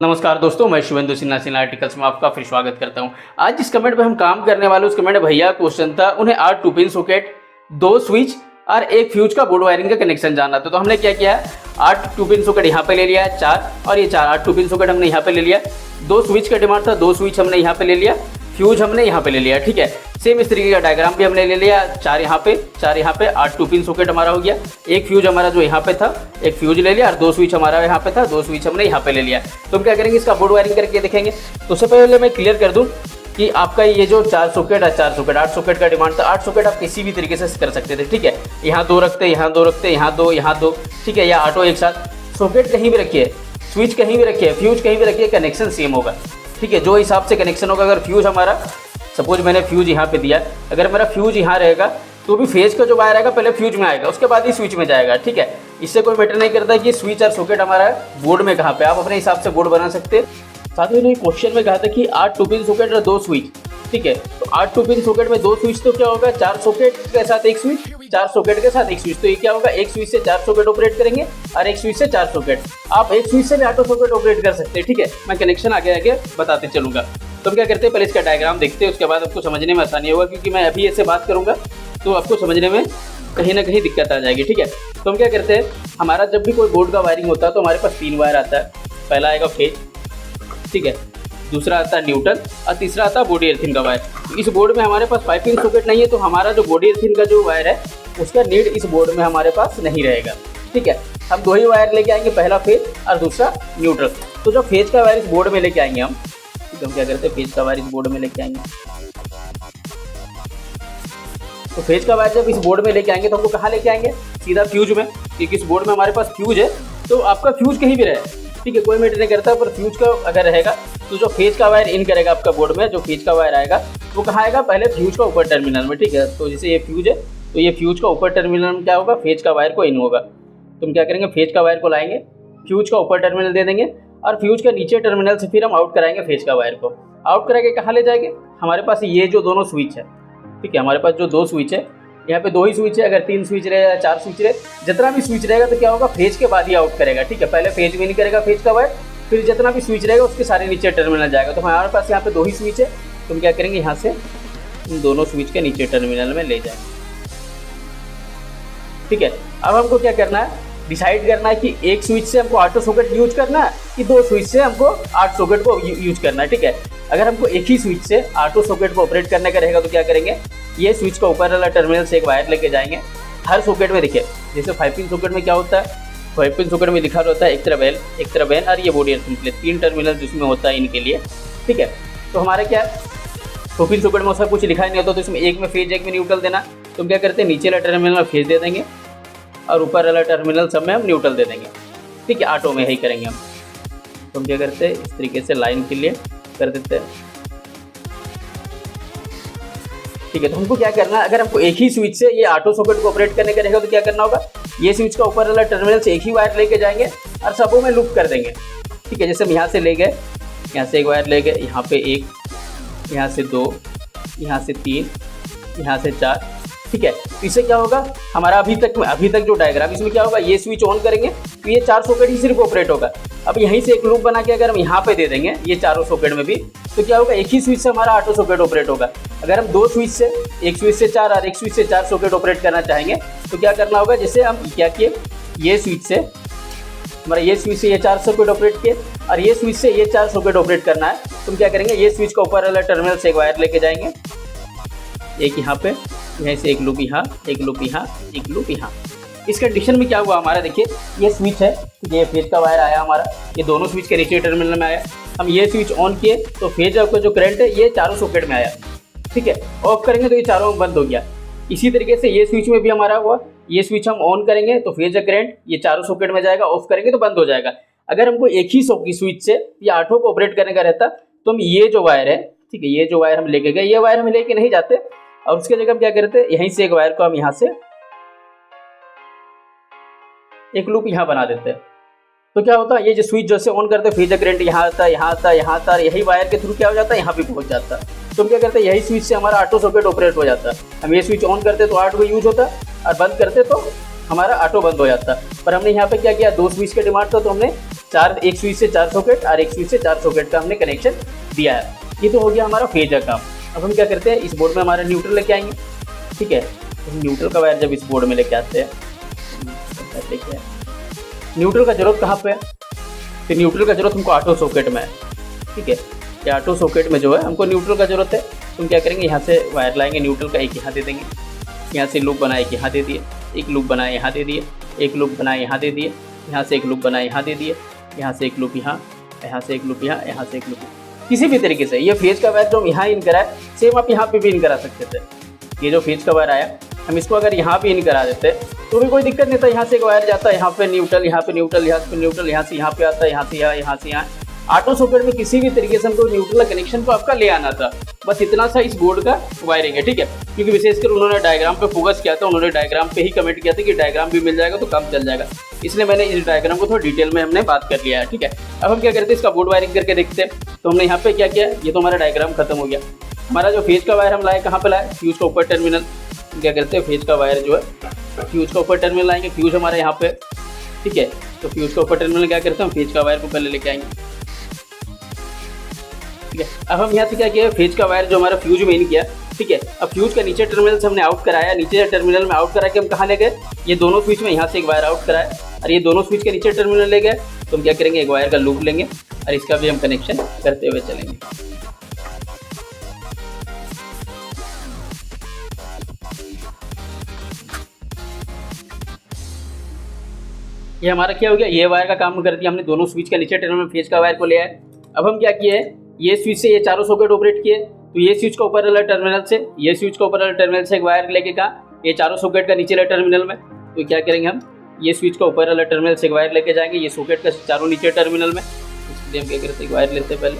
नमस्कार दोस्तों, मैं शुभेंदु सिन्हा सिन्हा आर्टिकल्स में आपका फिर स्वागत करता हूं। आज जिस कमेंट पे हम काम करने वाले उस कमेंट में भैया क्वेश्चन था, उन्हें 8 2 पिन सॉकेट, 2 स्विच और एक फ्यूज का बोर्ड वायरिंग का कनेक्शन जानना था। तो हमने क्या किया, 8 2 पिन सॉकेट यहाँ पे ले लिया, 4 और ये 4 8 2 पिन सॉकेट हमने यहाँ पे ले लिया। 2 स्विच का डिमांड था, 2 स्विच हमने यहाँ पे ले लिया, फ्यूज हमने यहाँ पे ले लिया। ठीक है, सेम इस तरीके का डायग्राम भी हमने ले लिया। 4 यहाँ पे 4 यहाँ पे, 8 2 पिन सॉकेट हमारा हो गया। एक फ्यूज हमारा जो यहाँ पे था, एक फ्यूज ले लिया और 2 स्विच हमारा यहाँ पे था, 2 स्विच हमने यहाँ पे ले लिया। तो हम क्या करेंगे, इसका बोर्ड वायरिंग करके देखेंगे। तो सबसे पहले मैं क्लियर कर दूँ कि आपका ये जो 4 सॉकेट है, 4 सॉकेट 8 सॉकेट का डिमांड था। 8 सॉकेट आप किसी भी तरीके से कर सकते थे। ठीक है, यहाँ 2 रखते, यहाँ 2 रखते, यहाँ 2, यहाँ 2। ठीक है, या ऑटो एक साथ सॉकेट कहीं भी रखिए, स्विच कहीं भी रखिए, फ्यूज कहीं भी रखिए, कनेक्शन सेम होगा। ठीक है, जो हिसाब से कनेक्शन होगा, अगर फ्यूज हमारा सपोज मैंने फ्यूज यहाँ पे दिया, अगर मेरा फ्यूज यहाँ रहेगा तो भी फेज का जो वायर आएगा पहले फ्यूज में आएगा, उसके बाद ही स्विच में जाएगा। ठीक है, इससे कोई मैटर नहीं करता कि स्विच और सॉकेट हमारा बोर्ड में कहाँ पे, आप अपने हिसाब से बोर्ड बना सकते हैं। साथ ही मैंने क्वेश्चन में कहा था कि 8 2 पिन सॉकेट और 2 स्विच। ठीक है, तो 8 2 पिन सॉकेट में 2 स्विच, तो क्या होगा, 4 सॉकेट के साथ एक स्विच, 4 सॉकेट के साथ एक स्विच। तो ये क्या होगा, एक स्विच से 4 सॉकेट ऑपरेट करेंगे और एक स्विच से 4 सॉकेट। आप एक स्विच से भी 8 सॉकेट ऑपरेट कर सकते हैं। ठीक है, मैं कनेक्शन आगे आगे बताते चलूंगा। तो हम क्या करते हैं, पहले इसका डायग्राम देखते हैं, उसके बाद आपको समझने में आसानी होगा, क्योंकि मैं अभी ऐसे बात करूंगा तो आपको समझने में कहीं ना कहीं दिक्कत आ जाएगी। ठीक है, तो हम क्या करते हैं, हमारा जब भी कोई बोर्ड का वायरिंग होता है तो हमारे पास 3 वायर आता है। पहला आएगा फेज, ठीक है, दूसरा आता है न्यूट्रल और तीसरा आता है बॉडी अर्थिंग का वायर। तो इस बोर्ड में हमारे पास 5 पिन सॉकेट नहीं है, तो हमारा जो बॉडी अर्थिंग का जो वायर है उसका नीड इस बोर्ड में हमारे पास नहीं रहेगा। ठीक है, हम 2 ही वायर लेके आएंगे, पहला फेज और दूसरा न्यूट्रल। तो जो फेज का वायर इस बोर्ड में लेके आएंगे हम क्या करते हैं, फेज का वायर इस बोर्ड में लेके आएंगे। तो फेज का वायर जब इस बोर्ड में लेके आएंगे तो हमको कहाँ लेके आएंगे, सीधा फ्यूज में, क्योंकि इस बोर्ड में हमारे पास फ्यूज है। तो आपका फ्यूज कहीं भी रहे, ठीक है, कोई मैटर नहीं करता, पर फ्यूज का अगर रहेगा तो जो फेज का वायर इन करेगा आपका बोर्ड में, जो फेज का वायर आएगा वो कहाँ आएगा, पहले फ्यूज का ऊपर टर्मिनल में। ठीक है, तो जैसे ये फ्यूज है तो ये फ्यूज का ऊपर टर्मिनल में क्या होगा, फेज का वायर को इन होगा। तो हम क्या करेंगे, फेज का वायर को लाएंगे, फ्यूज का ऊपर टर्मिनल दे देंगे और फ्यूज का नीचे टर्मिनल से फिर हम आउट कराएंगे फेज का वायर को। आउट कराके कहाँ ले जाएंगे, हमारे पास ये जो दोनों स्विच है, ठीक है, हमारे पास जो 2 स्विच है, यहाँ पे 2 ही स्विच है। अगर 3 स्विच रहे या 4 स्विच रहे, जितना भी स्विच रहेगा तो क्या होगा, फेज के बाद ही आउट करेगा। ठीक है, पहले फेज में नहीं करेगा फेज का वायर, फिर जितना भी स्विच रहेगा उसके सारे नीचे टर्मिनल जाएगा। तो हमारे पास यहाँ पे 2 ही स्विच है, तो हम क्या करेंगे, यहाँ से इन दोनों स्विच के नीचे टर्मिनल में ले जाएंगे। ठीक है, अब हमको क्या करना है, डिसाइड करना है कि एक स्विच से हमको 8 सॉकेट यूज करना है कि 2 स्विच से हमको 8 सॉकेट को यूज करना है। ठीक है, अगर हमको एक ही स्विच से 8 सॉकेट को ऑपरेट करने का रहेगा तो क्या करेंगे, ये स्विच का ऊपर वाला टर्मिनल से एक वायर लेके जाएंगे। हर सॉकेट में देखिए, जैसे 5 पिन सॉकेट में क्या होता है, 5 पिन सॉकेट में लिखा होता है एक तरफ एल, एक तरफ एन और ये बॉडी अर्थिंग प्लेट, 3 टर्मिनल जिसमें होता है इनके लिए। ठीक है, तो हमारे क्या है, 2 पिन सॉकेट में उसका कुछ लिखा नहीं होता, तो इसमें एक में फेज एक में न्यूट्रल देना। तो हम क्या करते हैं, नीचे वाला टर्मिनल में फेज दे देंगे और ऊपर वाला टर्मिनल सब में हम न्यूट्रल दे देंगे। ठीक है, ऑटो में यही करेंगे हम। तो हम क्या करते हैं, इस तरीके से लाइन के लिए कर देते हैं। ठीक है, तो हमको क्या करना है, अगर हमको एक ही स्विच से ये 8 सॉकेट को ऑपरेट करने का रहेगा तो क्या करना होगा, ये स्विच का ऊपर वाला टर्मिनल से एक ही वायर लेके जाएंगे और सबों में लूप कर देंगे। ठीक है, जैसे हम यहाँ से ले गए, यहाँ से एक वायर ले गए, यहाँ पे 1, यहाँ से 2, यहाँ से 3, यहाँ से 4। ठीक है, तो इससे क्या होगा, हमारा अभी तक जो डायग्राम, इसमें क्या होगा, ये स्विच ऑन करेंगे तो ये 4 सॉकेट ही सिर्फ ऑपरेट होगा। अब यहीं से एक लूप बना के अगर हम यहाँ पे दे देंगे ये चारों सॉकेट में भी, तो क्या होगा, एक ही स्विच से हमारा 8 सॉकेट ऑपरेट होगा। अगर हम 2 स्विच से, एक स्विच से 4 और एक स्विच से 4 सॉकेट ऑपरेट करना चाहेंगे तो क्या करना होगा, जैसे हम क्या किए, ये स्विच से हमारा ये स्विच से ये 4 सॉकेट ऑपरेट किए और ये स्विच से ये 4 सॉकेट ऑपरेट करना है। तो हम क्या करेंगे, ये स्विच का ऊपर वाला टर्मिनल से एक वायर लेके जाएंगे, एक यहाँ पे, यहाँ से एक लूप यहाँ, एक लूप यहाँ, एक लूप यहाँ। इस कंडीशन में क्या हुआ हमारा, देखिए ये स्विच है, ये फेज का वायर आया हमारा, ये दोनों स्विच के नीचे टर्मिनल में आया। हम ये स्विच ऑन किए तो फेज का जो करंट है ये चारों सॉकेट में आया। ठीक है, ऑफ करेंगे तो ये चारों बंद हो गया। इसी तरीके से ये स्विच में भी हमारा हुआ, ये स्विच हम ऑन करेंगे तो फेज का करंट ये चारों सॉकेट में जाएगा, ऑफ करेंगे तो बंद हो जाएगा। अगर हमको एक ही स्विच से ये 8 को ऑपरेट करने का रहता तो हम ये जो वायर है, ठीक है, ये जो वायर हम लेके गए, ये वायर हम लेके नहीं जाते और उसके जगह हम क्या करते हैं, यहीं से एक वायर को हम यहाँ से एक लूप यहाँ बना देते हैं। तो क्या होता है, ये जो स्विच जैसे ऑन करते हैं, फेज करंट यहाँ आता है, यहाँ आता है, यहाँ आता है, यही वायर के थ्रू क्या हो जाता है, यहाँ भी पहुँच जाता है। तो हम क्या करते हैं, यही स्विच से हमारा 8 सॉकेट ऑपरेट हो जाता है। हम ये स्विच ऑन करते तो 8 को यूज होता और बंद करते तो हमारा ऑटो बंद हो जाता। पर हमने यहाँ पे क्या किया, 2 स्विच का डिमांड था तो हमने एक स्विच से 4 सॉकेट और एक स्विच से 4 सॉकेट का हमने कनेक्शन दिया है। ये तो हो गया हमारा फेज का काम। अब हम क्या करते हैं, इस बोर्ड में हमारा न्यूट्रल लेके आएंगे, ठीक है। तो न्यूट्रल का वायर जब इस बोर्ड में लेके आते हैं, न्यूट्रल का जरूरत कहाँ पे है, तो न्यूट्रल का जरूरत हमको ऑटो सॉकेट में है, ठीक है। ये ऑटो सॉकेट में जो है हमको न्यूट्रल का जरूरत है। तो हम क्या करेंगे, यहाँ से वायर लाएंगे, न्यूट्रल का एक यहाँ दे देंगे, यहाँ से लूप बनाए यहाँ दे दिए, एक लूप बनाए यहाँ दे दिए, एक लूप बनाए यहाँ दे दिए, यहाँ से एक लूप बनाए यहाँ दे दिए, यहाँ से एक लूप यहाँ, यहाँ से एक लूप यहाँ, यहाँ से एक लूप। किसी भी तरीके से ये फेज का वायर जो हम यहाँ इन कराए, सेम आप यहाँ पे भी इन करा सकते थे। ये जो फेज का वायर आया, हम इसको अगर यहाँ भी इन करा देते तो भी कोई दिक्कत नहीं था। यहाँ से एक वायर जाता है, यहाँ पे न्यूट्रल, यहाँ पे न्यूट्रल, यहाँ पे न्यूट्रल, यहाँ से यहाँ पे आता है, यहाँ से यहाँ, यहाँ से यहाँ। ऑटो सॉकेट में किसी भी तरीके से हमको न्यूट्रल कनेक्शन को आपका ले आना था। बस इतना सा इस बोर्ड का वायरिंग है, ठीक है। क्योंकि विशेषकर उन्होंने डायग्राम पे फोकस किया था, उन्होंने डायग्राम पे ही कमेंट किया था कि डायग्राम भी मिल जाएगा तो काम चल जाएगा, इसलिए मैंने इस डायग्राम को थोड़ा डिटेल में हमने बात कर लिया है, ठीक है। अब हम क्या करते हैं, इसका बोर्ड वायरिंग करके देखते हैं। तो हमने यहाँ पे क्या किया, ये तो हमारा डायग्राम खत्म हो गया। हमारा जो फेज का वायर हम लाए, कहाँ पे लाए, फ्यूज का ऊपर टर्मिनल। क्या करते हैं, फेज का वायर जो है फ्यूज का ऊपर टर्मिनल लाएंगे, फ्यूज हमारे यहाँ पे, ठीक है। तो फ्यूज का ऊपर टर्मिनल क्या करते हैं, फेज का वायर को पहले लेके आएंगे, ठीक है। अब हम यहाँ से क्या किया, फेज का वायर जो हमारा फ्यूज में इन किया, ठीक है। अब फ्यूज का नीचे टर्मिनल से हमने आउट कराया, नीचे टर्मिनल में आउट करा के हम कहाँ ले गए, ये दोनों स्विच में यहाँ से एक वायर आउट कराया और ये दोनों स्विच के नीचे टर्मिनल ले गए। तो हम क्या करेंगे, एक वायर का लूप लेंगे और इसका भी हम कनेक्शन करते हुए चलेंगे। ये हमारा क्या हो गया, ये वायर का काम कर दिया हमने, दोनों स्विच का नीचे टर्मिनल फेज का वायर को ले आए। अब हम क्या किए, ये स्विच से ये चारों सॉकेट ऑपरेट किए। तो ये स्विच का ऊपर वाला टर्मिनल से, ये स्विच का ऊपर वाला टर्मिनल से एक वायर लेके कहा ये चारों सॉकेट का नीचे वाला टर्मिनल में। तो क्या करेंगे, हम ये स्विच का ऊपर वाला टर्मिनल से एक वायर लेके जाएंगे ये सॉकेट का चारों नीचे टर्मिनल में। इसलिए हम क्या करते हैं, एक वायर लेते हैं पहले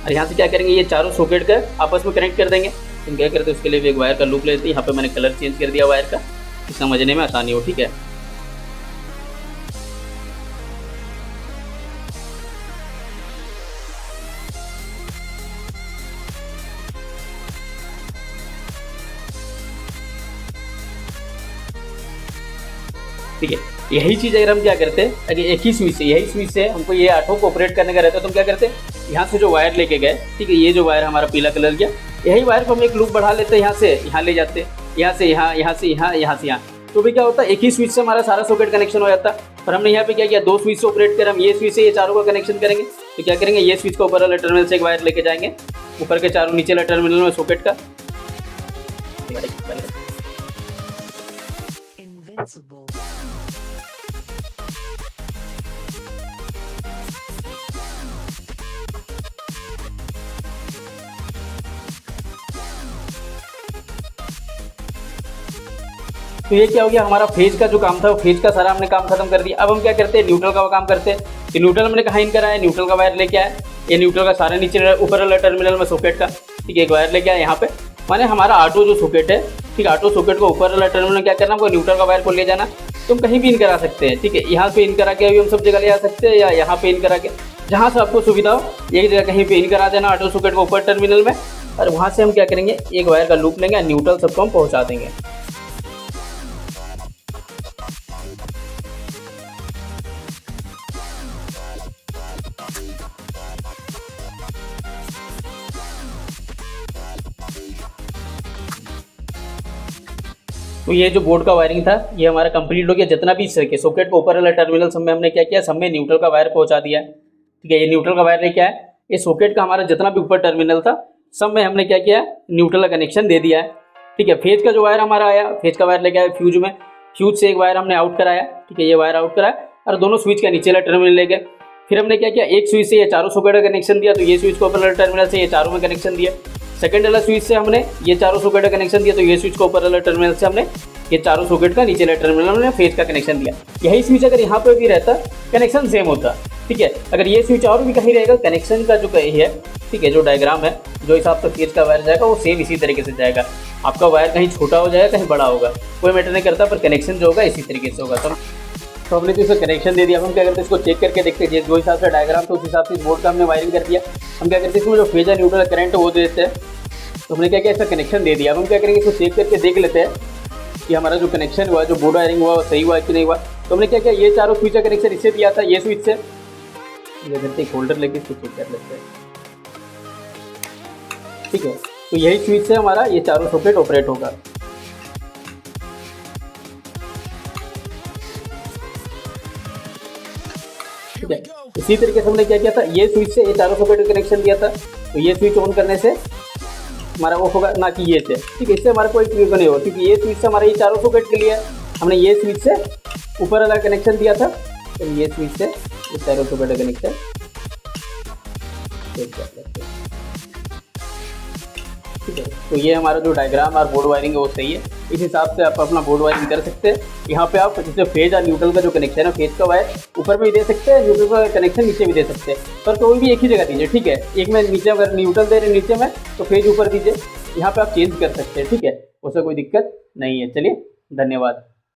और यहाँ से क्या करेंगे, ये चारों सॉकेट का आपस में कनेक्ट कर देंगे। हम क्या करते हैं, उसके लिए भी एक वायर का लूप लेते हैं। यहाँ पे मैंने कलर चेंज कर दिया वायर का, समझने में आसानी हो, ठीक है। ठीक है, यही चीज़ अगर हम क्या करते हैं, अगर एक ही स्विच से, यही स्विच से हमको ये ऑटो को ऑपरेट करने का रहता है, तो हम क्या करते हैं, यहाँ से जो वायर लेके गए, ठीक है, ये जो वायर हमारा पीला कलर किया, यही वायर को हम एक लूप बढ़ा लेते हैं, यहाँ से यहाँ ले जाते हैं, यहाँ से यहाँ, यहाँ से यहाँ, यहाँ से यहाँ। तो भी क्या होता है, एक ही स्विच से हमारा सारा सॉकेट कनेक्शन हो जाता है। और हमने यहाँ पे क्या किया, दो स्विच से ऑपरेट कर, हम ये स्विच से ये चारों का कनेक्शन करेंगे। तो क्या करेंगे, ये स्विच का ऊपर वाला टर्मिनल से एक वायर लेके जाएंगे, ऊपर के चारों नीचे वाला टर्मिनल में सॉकेट का। तो ये क्या हो गया, हमारा फेज का जो काम था, वो फेज का सारा हमने काम खत्म कर दिया। अब हम क्या करते हैं, न्यूट्रल का काम करते हैं। कि न्यूट्रल हमने कहाँ इन कराया, न्यूट्रल का वायर लेके आया, ये न्यूट्रल का सारा नीचे ऊपर वाला टर्मिनल में सॉकेट का, ठीक है, एक वायर लेके आया यहाँ पे। माने हमारा ऑटो जो सॉकेट है, ठीक है, ऑटो सॉकेट को ऊपर वाला टर्मिनल में क्या करना, वो न्यूट्रल का वायर को ले जाना। तो हम कहीं भी इन करा सकते हैं, ठीक है, यहाँ पे इन करा के अभी हम सब जगह ले जा सकते हैं, या यहाँ पे इन करा के, जहाँ से आपको सुविधा हो एक जगह कहीं पे इन करा देना ऑटो सॉकेट को ऊपर टर्मिनल में। और वहाँ से हम क्या करेंगे, एक वायर का लूप लेंगे, न्यूट्रल सबको हम पहुँचा देंगे। तो ये जो बोर्ड का वायरिंग था, ये हमारा कंप्लीट हो गया। जितना भी के सॉकेट को ऊपर वाला टर्मिनल सब में हमने क्या किया, सब में न्यूट्रल का वायर पहुंचा दिया है, ठीक है। ये न्यूट्रल का वायर लेके आया, ये सॉकेट का हमारा जितना भी ऊपर टर्मिनल था, सब में हमने क्या किया, न्यूट्रल का कनेक्शन दे दिया है, ठीक है। फेज का जो वायर हमारा आया, फेज का वायर लेके आया फ्यूज में, फ्यूज से एक वायर हमने आउट कराया, ठीक है, ये वायर आउट कराया और दोनों स्विच का नीचे वाला टर्मिनल ले गए। फिर हमने क्या किया, एक स्विच से ये चारों सॉकेट का कनेक्शन दिया, तो ये स्विच को ऊपर वाला टर्मिनल से ये चारों में कनेक्शन दिया। सेकंड वाला स्विच से हमने ये चारों सॉकेट का कनेक्शन दिया, तो ये स्विच को ऊपर वाला टर्मिनल से हमने ये चारों सॉकेट का नीचे वाला टर्मिनल में फेज का कनेक्शन दिया। यही स्विच अगर यहाँ पे भी रहता, कनेक्शन सेम होता, ठीक है। अगर ये स्विच और भी कहीं रहेगा, कनेक्शन का जो कहीं है, ठीक है, जो डायग्राम है, जो हिसाब से फेज का वायर जाएगा, वो सेम इसी तरीके से जाएगा। आपका वायर कहीं छोटा हो जाएगा, कहीं बड़ा होगा, कोई मैटर नहीं करता, पर कनेक्शन जो होगा इसी तरीके से होगा। तो हमने तो इसका कनेक्शन दे दिया। हम क्या करते हैं, इसको चेक करके देखते हैं, जो हिसाब से डायग्राम तो उस हिसाब से इस बोर्ड का हमने वायरिंग कर दिया। हम क्या करते हैं, इसमें जो फेज है न्यूट्रल करंट वो दे देते हैं। तो हमने क्या किया, इसका कनेक्शन दे दिया। अब हम क्या करेंगे, इसको चेक करके देख लेते हैं कि हमारा जो कनेक्शन हुआ, जो बोर्ड वायरिंग हुआ, वो सही हुआ कि नहीं हुआ। तो हमने क्या किया, ये चारों स्विच का कनेक्शन इससे दिया था, ये स्विच से। एक होल्डर लेके इसको चेक कर लेते हैं, ठीक है। तो यही स्विच से हमारा ये चारों सॉकेट ऑपरेट होगा। ठीक है, इसी तरीके से हमने क्या किया था, ये स्विच से ये चारों सॉकेट का कनेक्शन दिया था, तो ये स्विच ऑन करने से हमारा ऑफ होगा, ना कि ये से। ठीक है, इससे हमारा कोई ट्रिगर नहीं होगा, क्योंकि ये स्विच से हमारा ये चारों सॉकेट के लिए हमने ये स्विच से ऊपर वाला कनेक्शन दिया था, तो ये स्विच से ये चारों सॉकेट का कनेक्शन चेक कर लेते हैं। ठीक है, तो ये हमारा जो डायग्राम और बोर्ड वायरिंग है वो सही है। इस हिसाब से आप अपना बोर्ड वायरिंग कर सकते हैं। यहाँ पे आप जैसे फेज और न्यूट्रल का जो कनेक्शन है, फेज का वायर ऊपर में भी दे सकते हैं, न्यूट्रल का कनेक्शन नीचे भी दे सकते हैं, पर कोई भी एक ही जगह दीजिए। ठीक है, एक में नीचे अगर न्यूट्रल दे रहे नीचे में, तो फेज ऊपर दीजिए। यहाँ पे आप चेंज कर सकते हैं। ठीक है, उससे कोई दिक्कत नहीं है। चलिए, धन्यवाद।